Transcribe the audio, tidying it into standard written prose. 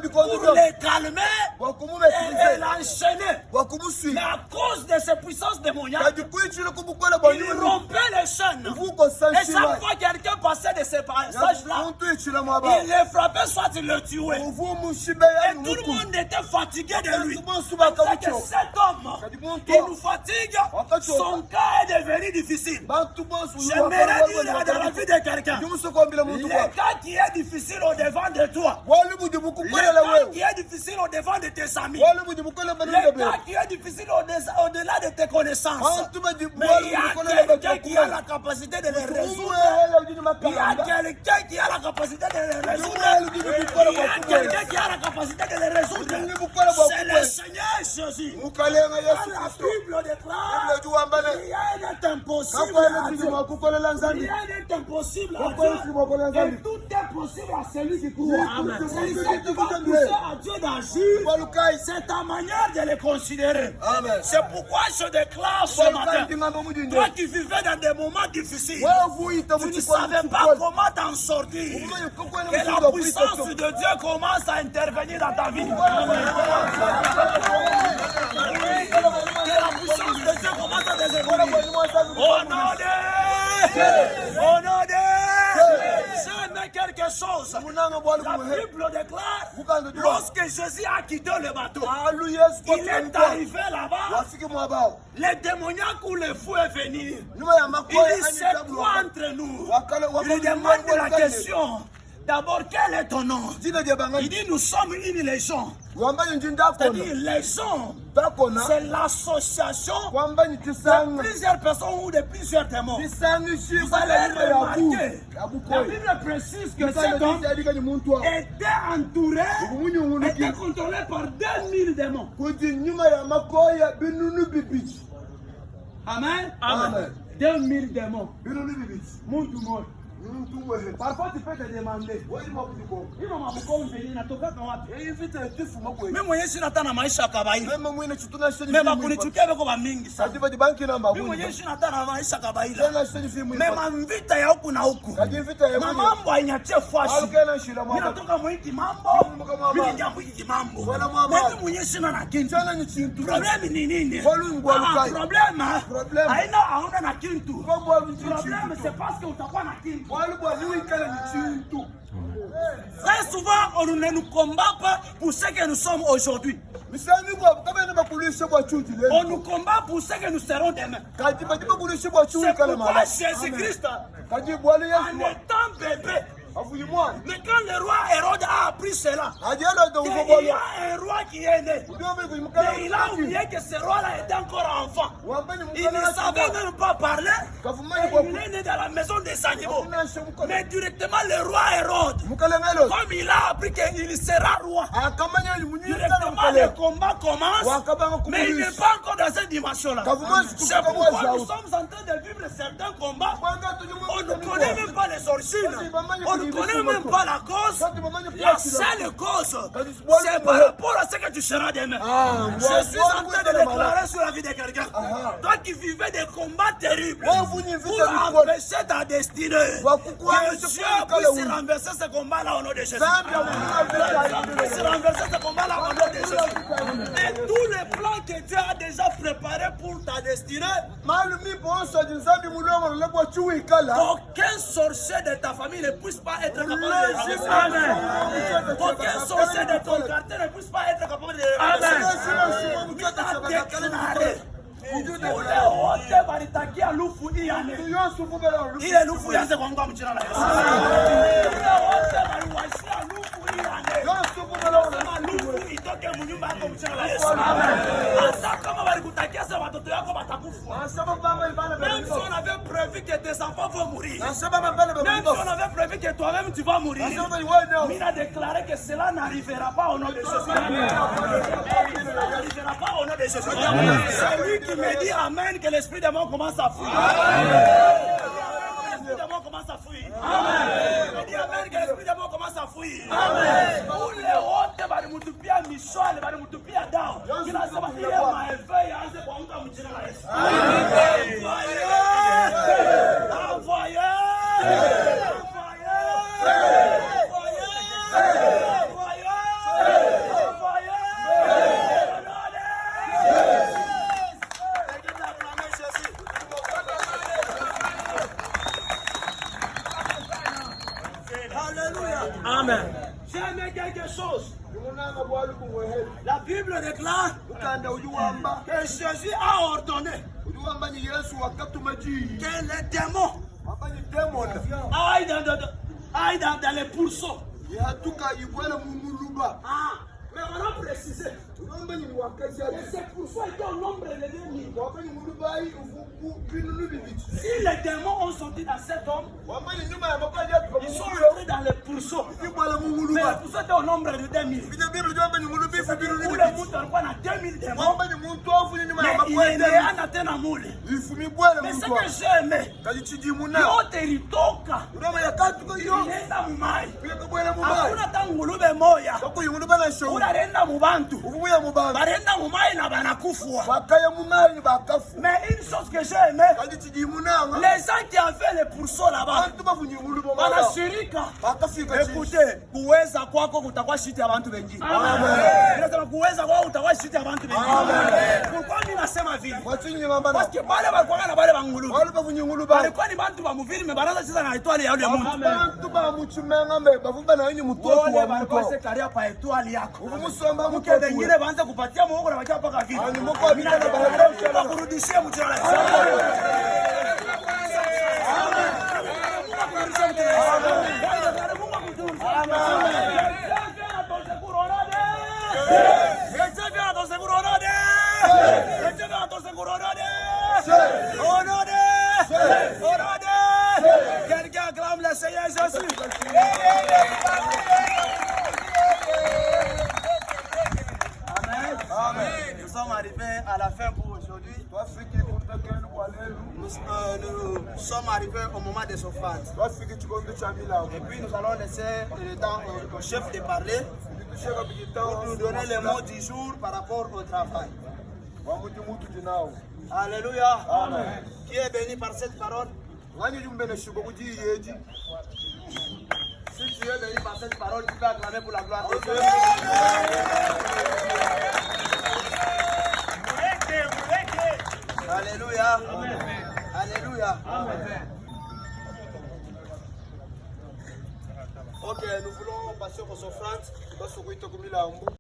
les calmer et l'enchaîner. Mais à cause de ces puissances démoniaques, il rompait les chaînes. Et chaque fois quelqu'un passait de ces passages-là, il le frappait, soit il le tuait. Et tout le monde était fatigué de lui. Parce que cet homme qui nous fatigue, son cas est devenu difficile. J'aimerais dire dans la vie de quelqu'un, le cas qui est difficile au devant de toi, le cas qui est difficile au devant de tes amis, le cas qui est difficile au-delà de tes connaissances, mais il y a quelqu'un qui a la capacité de les résoudre. Il y a quelqu'un qui a la capacité de les résoudre. Il y a quelqu'un qui a la capacité de les résoudre. C'est le Seigneur Jésus. La Bible déclare qu'il y a un impossible à Dieu. Il y a un impossible à Dieu. Et tout est possible à celui qui croit. C'est ce qui va pousser à Dieu d'agir. C'est ta manière de les considérer. C'est pourquoi je déclare ce matin, toi qui vivais dans des moments difficiles, tu ne savais pas comment t'en sortir. Que la puissance de Dieu commence à intervenir dans ta vie. Que la puissance de Dieu commence à intervenir. Au nom de j'aime quelque chose. La Bible déclare, lorsque Jésus a quitté le bateau, il est arrivé là-bas, les démoniaques ou les fous est venu. Il dit, c'est quoi entre nous? Il demande la question. D'abord, quel est ton nom? Il dit, nous sommes une légion. C'est-à-dire, légion, c'est l'association de plusieurs personnes ou de plusieurs démons. Vous allez remarquer, la Bible précise que cet homme était entouré, était contrôlé par 2000 démons. Amen. 2000 démons. Parfois tu peux te demander, mimi mwenyewe sina hata na maisha ya kawaida. Mema kunichukia beko ba mingi sana. Mimi mwenyewe sina hata na maisha ya kawaida. Mema mvita ya huku na huku. Mambo hainyache fashi. Mimi natoka mwiti mambo. Mimi njambo hiki mambo. Mimi mwenyewe sina na kintu. Problem ni nini? Problem haina na kintu. Problem c'est parce que utakuwa na kintu. Très souvent, on ne nous combat pas pour ce que nous sommes aujourd'hui. On nous combat pour ce que nous serons demain. C'est pourquoi Jésus-Christ, en étant bébé, mais quand le roi Hérode a appris cela, il y a un roi qui est né. Mais il a oublié que ce roi-là était encore enfant. Il ne savait même pas parler. Il est né dans la maison des animaux. Mais directement le roi Hérode, comme il a appris qu'il sera roi, directement le combat commence. Mais il n'est pas encore dans cette dimension-là. C'est pourquoi nous sommes en train de vivre certains combats. On ne connaît même pas les origines. On ne connaît même pas la cause. La seule cause, c'est par rapport à ce que tu seras demain. Je suis en train de déclarer sur la vie de quelqu'un. Toi qui vivais des combats terribles pour empêcher ta destinée, que Dieu puisse renverser ce combat-là au nom de Jésus. Puisse renverser ce combat-là au nom de Jésus. Et tous les plans que Dieu a déjà préparés pour ta destinée, aucun sorcier de ta famille ne puisse pas être capable de réaliser. Amen. Aucun sorcier de ton quartier ne puisse pas être capable de réaliser. Ule wote walitakia lufu iyane. Ile lufu yanze kwa Mungu mchana la Yesu. Ule wote waliwashia lufu iyane. Sema lufu itoke mnyumba yako mchana la Yesu. Hata kama walikutakia sema watoto yako watakufa. Même si on avait prévu que tes enfants vont mourir. Même si on avait prévu que toi-même tu vas mourir. Mais il a déclaré que cela n'arrivera pas au nom de Jésus. Cela n'arrivera pas au nom de Jésus. C'est lui qui me dit Amen, que l'esprit de mort commence à fuir. L'esprit de mort commence à fuir. Amen. Me dit Amen, que l'esprit de mort commence à fuir. Amen. Pour les autres, bali mutupia Michel, bali mutupia Dao. Il a sema il est ma éveil, anze kwa mtu mjina la Yesu. Envoyez. Envoyez. quelque chose. La Bible déclare que Jésus a ordonné que les démons aillent dans les pourceaux. Mais on a précisé que ces pourceaux étaient au nombre de 2000. Si les démons ont sorti dans cet homme, ils sont entrés dans les pourceaux. Mais les pourceaux étaient au nombre de 2000. Où le monde alikuwa na 2000 démons. Mais il est né à Natenamoule. Mais ce que j'ai aimé, yote ilitoka inaenda mumai. Hakuna tangulube moya. Unaenda mubantu. Barenda mumai na banakufwa. Mais une chose que j'ai aimé, les gens qui avaient les pourceaux là-bas, banashirika. Écoutez, kuweza kwako kutakuwa shiti ya bantu wengine. Ninasema kuweza kwako kutakuwa shiti ya bantu wengine. Pourquoi mimi nasema vile? Parce que bale balikuwa na bale bangulu. Balikuwa ni bantu ba muvili me banaza cheza na étoile ya yule mtu. Bantu ba muchumenga me bavuba na yini mtoto wa mtu. Wale karia pa étoile yako. Umusomba mke wengine baanza kupatia muongo na wacha paka vile. Ni mko wa bila na kurudishia mjana. Quelqu'un acclame le Seigneur Jésus. Amen. Nous sommes arrivés à la fin pour aujourd'hui. Nous sommes arrivés au moment des offrandes. Et puis nous allons laisser le temps au chef de parler pour nous donner les mots du jour par rapport au travail. Alléluia. Amen. Qui est béni par cette parole? Si tu es béni par cette parole, tu peux acclamer pour la gloire de Dieu. Alléluia. Amen. Alléluia. Amen. Ok, nous voulons passer aux offrandes.